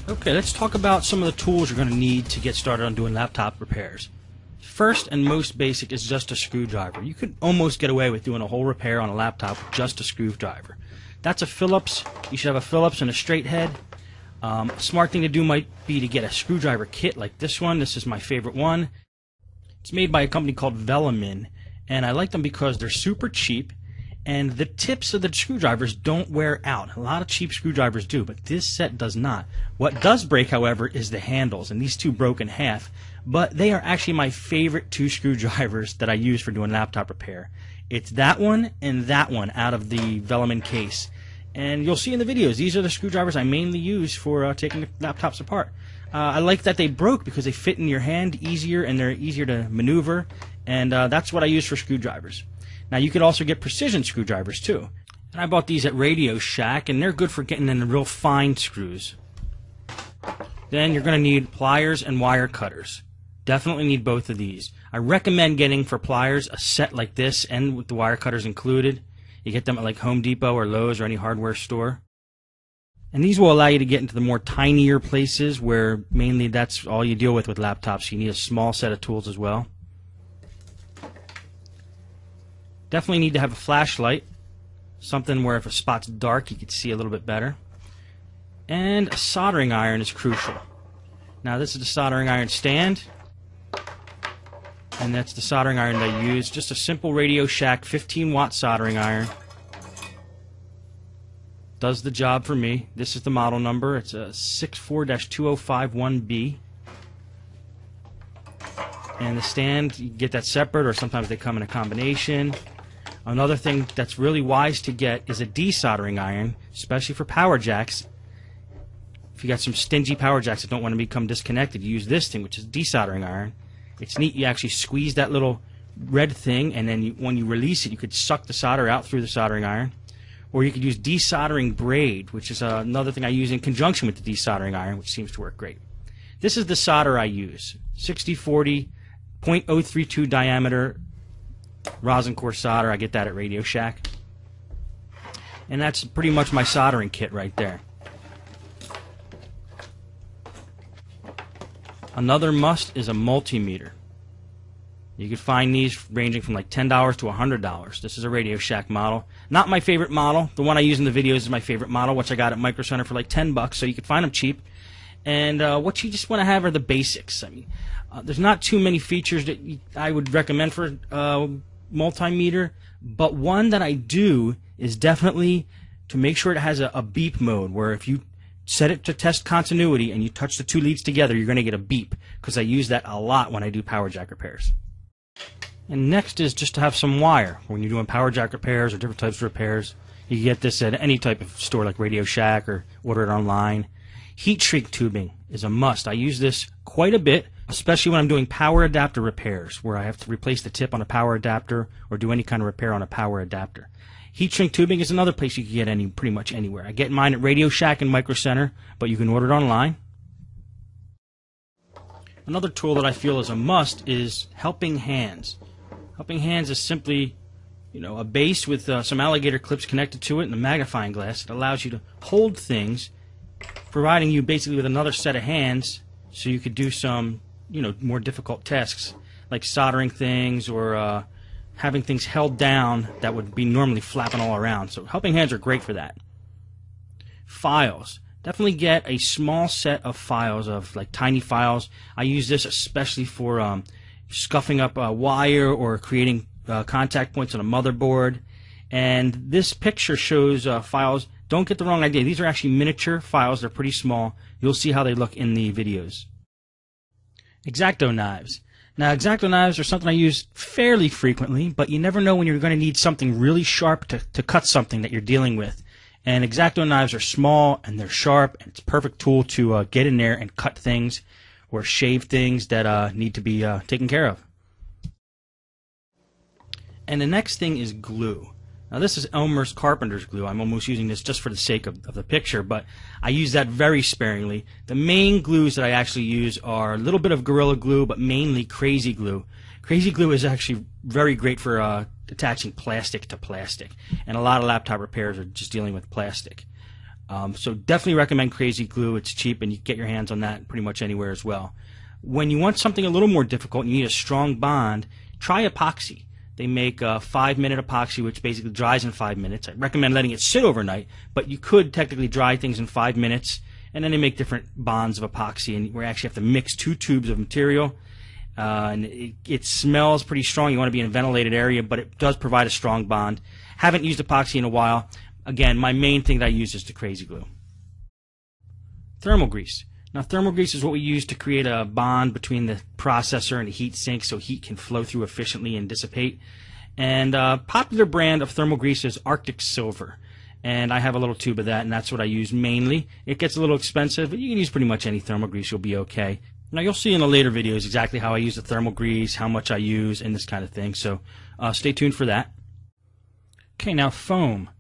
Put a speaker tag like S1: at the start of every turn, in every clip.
S1: Okay, let's talk about some of the tools you're going to need to get started on doing laptop repairs. First and most basic is just a screwdriver. You could almost get away with doing a whole repair on a laptop with just a screwdriver. That's a Phillips. You should have a Phillips and a straight head. A smart thing to do might be to get a screwdriver kit like this one. This is my favorite one. It's made by a company called Velamin, and I like them because they're super cheap, and the tips of the screwdrivers don't wear out. A lot of cheap screwdrivers do, but this set does not. What does break, however, is the handles, and these two broke in half, but they are actually my favorite two screwdrivers that I use for doing laptop repair. It's that one and that one out of the Velamin case. And you'll see in the videos, these are the screwdrivers I mainly use for taking laptops apart. I like that they broke because they fit in your hand easier and they're easier to maneuver, and that's what I use for screwdrivers. Now you could also get precision screwdrivers too. And I bought these at Radio Shack, and they're good for getting in the real fine screws. Then you're going to need pliers and wire cutters. Definitely need both of these. I recommend getting for pliers a set like this and with the wire cutters included. You get them at like Home Depot or Lowe's or any hardware store. And these will allow you to get into the more tinier places where mainly that's all you deal with laptops. You need a small set of tools as well. Definitely need to have a flashlight, something where if a spot's dark you can see a little bit better. And a soldering iron is crucial. Now this is the soldering iron stand, and that's the soldering iron that I use. Just a simple Radio Shack 15-watt soldering iron. Does the job for me. This is the model number. It's a 64-2051B. And the stand, you get that separate, or sometimes they come in a combination. Another thing that's really wise to get is a desoldering iron, especially for power jacks. If you got some stingy power jacks that don't want to become disconnected, you use this thing, which is a desoldering iron. It's neat. You actually squeeze that little red thing, and then when you release it, you could suck the solder out through the soldering iron. Or you could use desoldering braid, which is another thing I use in conjunction with the desoldering iron, which seems to work great. This is the solder I use. 6040, 0.032 diameter rosin core solder. I get that at Radio Shack. And that's pretty much my soldering kit right there. Another must is a multimeter. You can find these ranging from like $10 to $100. This is a Radio Shack model. Not my favorite model. The one I use in the videos is my favorite model, which I got at Micro Center for like $10, so you can find them cheap. And what you just want to have are the basics. I mean, there's not too many features that I would recommend for multimeter, but one that I do is definitely to make sure it has a beep mode, where if you set it to test continuity and you touch the two leads together, you're going to get a beep, because I use that a lot when I do power jack repairs. And next is just to have some wire. When you're doing power jack repairs or different types of repairs, you can get this at any type of store like Radio Shack or order it online. Heat shrink tubing is a must. I use this quite a bit, especially when I'm doing power adapter repairs, where I have to replace the tip on a power adapter or do any kind of repair on a power adapter. Heat shrink tubing is another place you can get pretty much anywhere. I get mine at Radio Shack and Micro Center, but you can order it online. Another tool that I feel is a must is helping hands. Helping hands is simply, a base with some alligator clips connected to it and a magnifying glass. It allows you to hold things, providing you basically with another set of hands, so you could do some, more difficult tasks like soldering things or having things held down that would be normally flapping all around. So helping hands are great for that. Files. Definitely get a small set of files, of like tiny files. I use this especially for scuffing up a wire or creating contact points on a motherboard. And this picture shows files. Don't get the wrong idea. These are actually miniature files. They're pretty small. You'll see how they look in the videos. Xacto knives. Now, Xacto knives are something I use fairly frequently, but you never know when you're going to need something really sharp to cut something that you're dealing with. And Xacto knives are small and they're sharp, and it's a perfect tool to get in there and cut things or shave things that need to be taken care of. And the next thing is glue. Now this is Elmer's Carpenter's glue. I'm almost using this just for the sake of the picture, but I use that very sparingly. The main glues that I actually use are a little bit of Gorilla Glue, but mainly Crazy Glue. Crazy Glue is actually very great for attaching plastic to plastic, and a lot of laptop repairs are just dealing with plastic. So definitely recommend Crazy Glue. It's cheap and you can get your hands on that pretty much anywhere as well. When you want something a little more difficult and you need a strong bond, try epoxy. They make a 5-minute epoxy, which basically dries in 5 minutes. I recommend letting it sit overnight, but you could technically dry things in 5 minutes, and then they make different bonds of epoxy, and we actually have to mix 2 tubes of material. And it smells pretty strong. You want to be in a ventilated area, but it does provide a strong bond. Haven't used epoxy in a while. Again, my main thing that I use is the Crazy Glue. Thermal grease. Now, thermal grease is what we use to create a bond between the processor and the heat sink so heat can flow through efficiently and dissipate. And a popular brand of thermal grease is Arctic Silver. And I have a little tube of that, and that's what I use mainly. It gets a little expensive, but you can use pretty much any thermal grease. You'll be okay. Now, you'll see in the later videos exactly how I use the thermal grease, how much I use, and this kind of thing. So stay tuned for that. Okay, now foam.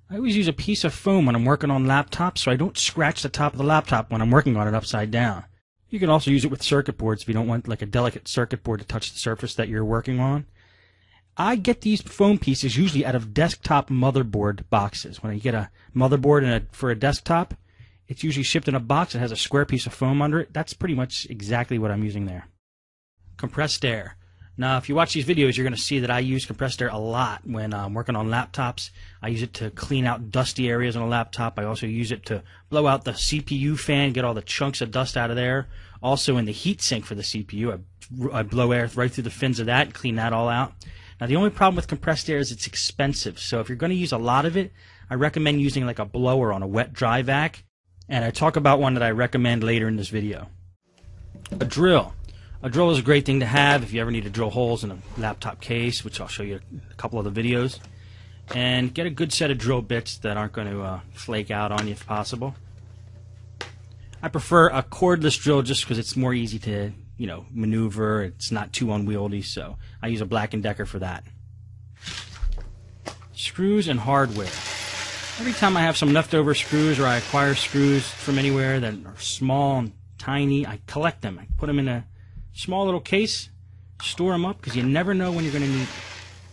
S1: I always use a piece of foam when I'm working on laptops so I don't scratch the top of the laptop when I'm working on it upside down. You can also use it with circuit boards if you don't want like a delicate circuit board to touch the surface that you're working on. I get these foam pieces usually out of desktop motherboard boxes. When you get a motherboard for a desktop, it's usually shipped in a box that has a square piece of foam under it. That's pretty much exactly what I'm using there. Compressed air. Now, if you watch these videos, you're going to see that I use compressed air a lot when I'm working on laptops. I use it to clean out dusty areas on a laptop. I also use it to blow out the CPU fan, get all the chunks of dust out of there. Also, in the heat sink for the CPU, I blow air right through the fins of that and clean that all out. Now, the only problem with compressed air is it's expensive. So if you're going to use a lot of it, I recommend using like a blower on a wet dry vac. And I talk about one that I recommend later in this video. A drill. A drill is a great thing to have if you ever need to drill holes in a laptop case, which I'll show you a couple of the videos. And get a good set of drill bits that aren't going to flake out on you if possible. I prefer a cordless drill just because it's more easy to, maneuver. It's not too unwieldy, so I use a Black & Decker for that. Screws and hardware. Every time I have some leftover screws or I acquire screws from anywhere that are small and tiny, I collect them. I put them in a small little case, store them up because you never know when you're going to need them.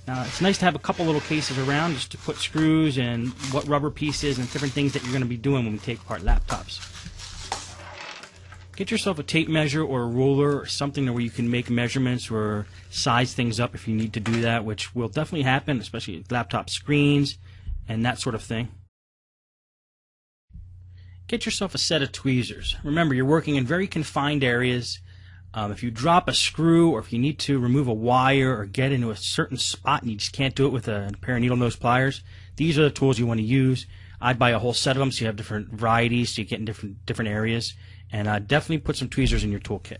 S1: Now, it's nice to have a couple little cases around just to put screws and what rubber pieces and different things that you're going to be doing when we take apart laptops. Get yourself a tape measure or a ruler or something where you can make measurements or size things up if you need to do that, which will definitely happen, especially with laptop screens and that sort of thing. Get yourself a set of tweezers. Remember, you're working in very confined areas. If you drop a screw or if you need to remove a wire or get into a certain spot and you just can't do it with a pair of needle nose pliers, these are the tools you want to use. I'd buy a whole set of them so you have different varieties so you get in different areas. And definitely put some tweezers in your toolkit.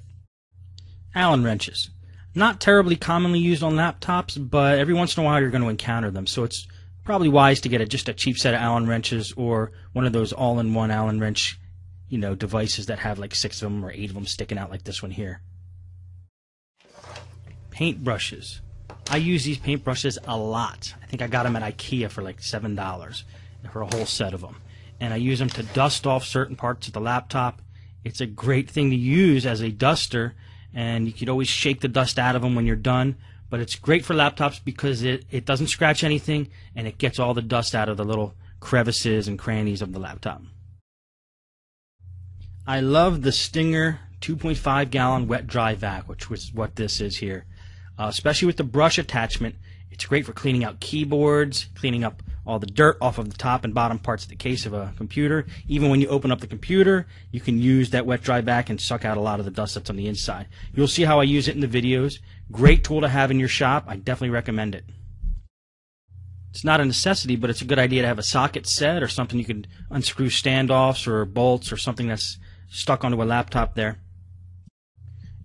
S1: Allen wrenches. Not terribly commonly used on laptops, but every once in a while you're going to encounter them. So it's probably wise to get just a cheap set of Allen wrenches or one of those all-in-one Allen wrench devices that have like 6 of them or 8 of them sticking out like this one here. Paint brushes. I use these paint brushes a lot. I think I got them at IKEA for like $7 for a whole set of them. And I use them to dust off certain parts of the laptop. It's a great thing to use as a duster, and you could always shake the dust out of them when you're done. But it's great for laptops because it doesn't scratch anything, and it gets all the dust out of the little crevices and crannies of the laptop. I love the Stinger 2.5 gallon wet dry vac, which is what this is here. Especially with the brush attachment, it's great for cleaning out keyboards, cleaning up all the dirt off of the top and bottom parts of the case of a computer. Even when you open up the computer, you can use that wet dry vac and suck out a lot of the dust that's on the inside. You'll see how I use it in the videos. Great tool to have in your shop. I definitely recommend it. It's not a necessity, but it's a good idea to have a socket set or something you can unscrew standoffs or bolts or something that's stuck onto a laptop there.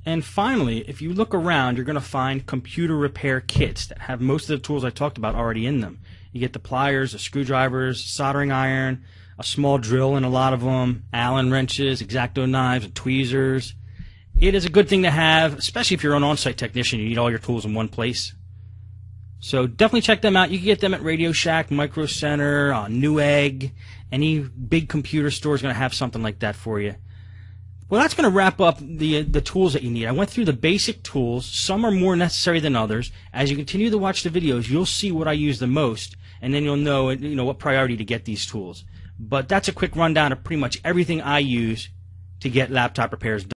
S1: And finally, if you look around, you're going to find computer repair kits that have most of the tools I talked about already in them. You get the pliers, the screwdrivers, soldering iron, a small drill in a lot of them, Allen wrenches, X-Acto knives, and tweezers. It is a good thing to have, especially if you're an on-site technician. You need all your tools in one place. So definitely check them out. You can get them at Radio Shack, Micro Center, Newegg. Any big computer store is going to have something like that for you. Well, that's going to wrap up the tools that you need. I went through the basic tools. Some are more necessary than others. As you continue to watch the videos, you'll see what I use the most, and then you'll know what priority to get these tools. But that's a quick rundown of pretty much everything I use to get laptop repairs done.